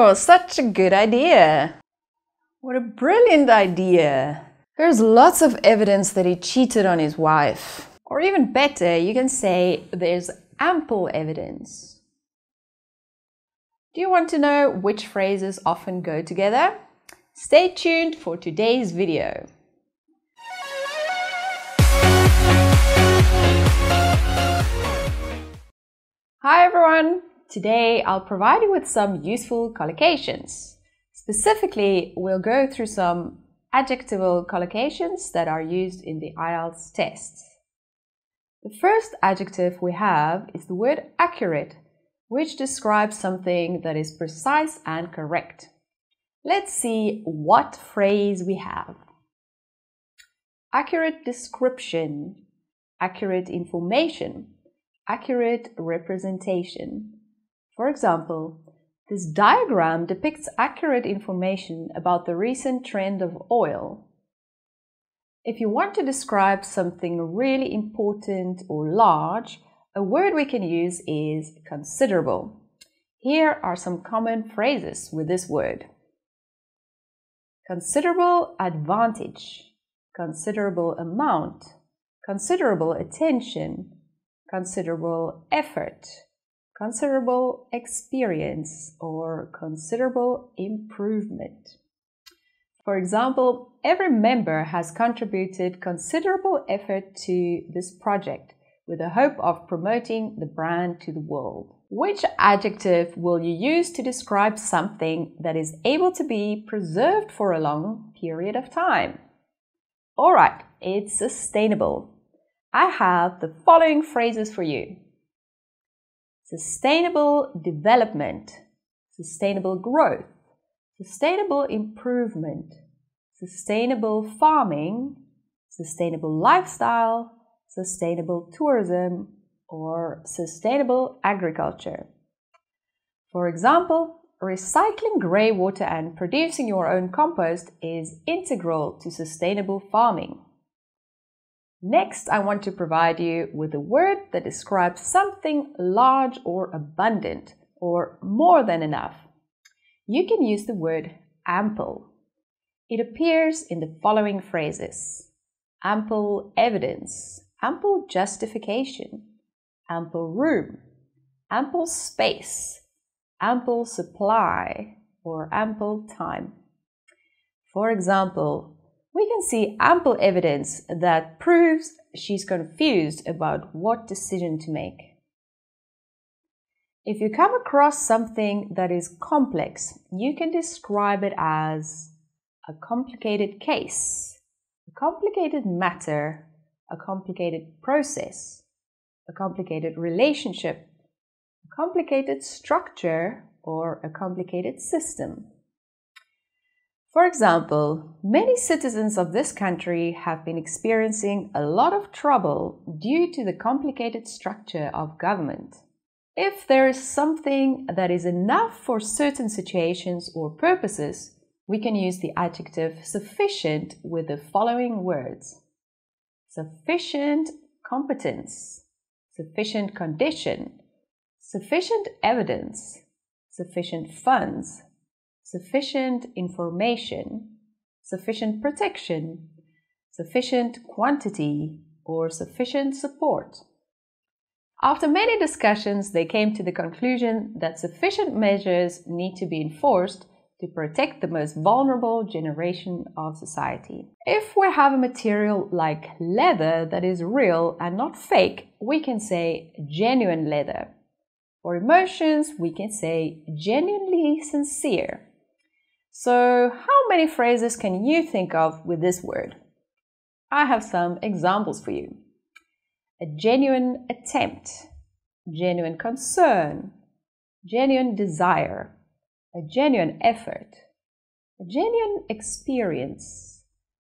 Oh, such a good idea! What a brilliant idea! There's lots of evidence that he cheated on his wife. Or even better, you can say there's ample evidence. Do you want to know which phrases often go together? Stay tuned for today's video. Hi everyone! Today I'll provide you with some useful collocations. Specifically, we'll go through some adjectival collocations that are used in the IELTS test. The first adjective we have is the word accurate, which describes something that is precise and correct. Let's see what phrase we have. Accurate description, accurate information, accurate representation. For example, this diagram depicts accurate information about the recent trend of oil. If you want to describe something really important or large, a word we can use is considerable. Here are some common phrases with this word. Considerable advantage, considerable amount, considerable attention, considerable effort, considerable experience, or considerable improvement. For example, every member has contributed considerable effort to this project with the hope of promoting the brand to the world. Which adjective will you use to describe something that is able to be preserved for a long period of time? Alright, it's sustainable. I have the following phrases for you. Sustainable development, sustainable growth, sustainable improvement, sustainable farming, sustainable lifestyle, sustainable tourism, or sustainable agriculture. For example, recycling grey water and producing your own compost is integral to sustainable farming. Next, I want to provide you with a word that describes something large or abundant, or more than enough. You can use the word ample. It appears in the following phrases: ample evidence, ample justification, ample room, ample space, ample supply, or ample time. For example, we can see ample evidence that proves she's confused about what decision to make. If you come across something that is complex, you can describe it as a complicated case, a complicated matter, a complicated process, a complicated relationship, a complicated structure, or a complicated system. For example, many citizens of this country have been experiencing a lot of trouble due to the complicated structure of government. If there is something that is enough for certain situations or purposes, we can use the adjective sufficient with the following words: sufficient competence, sufficient condition, sufficient evidence, sufficient funds, sufficient information, sufficient protection, sufficient quantity, or sufficient support. After many discussions, they came to the conclusion that sufficient measures need to be enforced to protect the most vulnerable generation of society. If we have a material like leather that is real and not fake, we can say genuine leather. For emotions, we can say genuinely sincere. So, how many phrases can you think of with this word? I have some examples for you. A genuine attempt, genuine concern, genuine desire, a genuine effort, a genuine experience,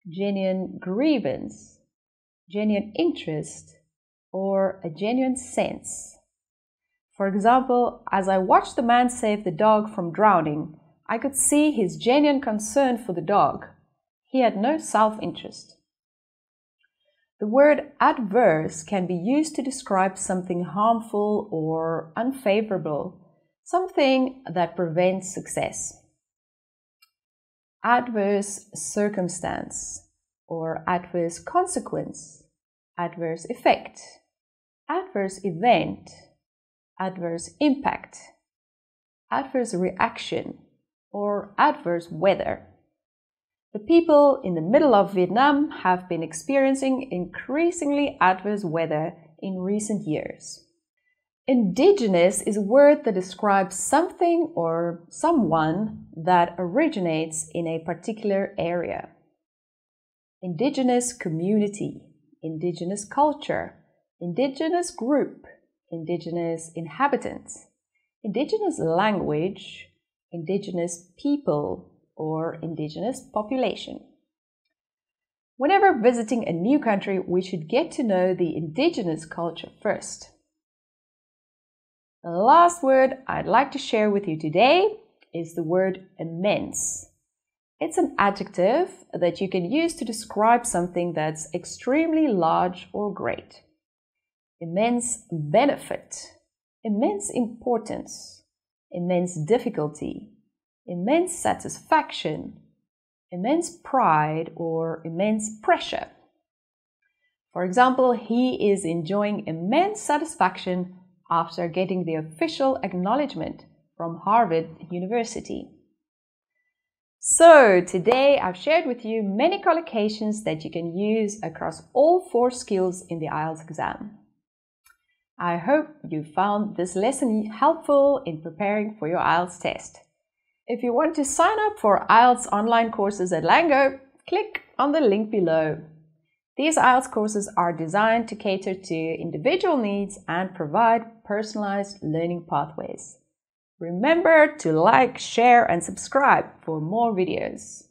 genuine grievance, genuine interest, or a genuine sense. For example, as I watched the man save the dog from drowning, I could see his genuine concern for the dog. He had no self-interest. The word adverse can be used to describe something harmful or unfavorable, something that prevents success. Adverse circumstance or adverse consequence, adverse effect, adverse event, adverse impact, adverse reaction, or adverse weather. The people in the middle of Vietnam have been experiencing increasingly adverse weather in recent years. Indigenous is a word that describes something or someone that originates in a particular area. Indigenous community, indigenous culture, indigenous group, indigenous inhabitants, indigenous language, indigenous people, or indigenous population. Whenever visiting a new country, we should get to know the indigenous culture first. The last word I'd like to share with you today is the word immense. It's an adjective that you can use to describe something that's extremely large or great. Immense benefit, immense importance, immense difficulty, immense satisfaction, immense pride, or immense pressure. For example, he is enjoying immense satisfaction after getting the official acknowledgement from Harvard University. So, today I've shared with you many collocations that you can use across all 4 skills in the IELTS exam. I hope you found this lesson helpful in preparing for your IELTS test. If you want to sign up for IELTS online courses at LangGo, click on the link below. These IELTS courses are designed to cater to individual needs and provide personalized learning pathways. Remember to like, share, and subscribe for more videos.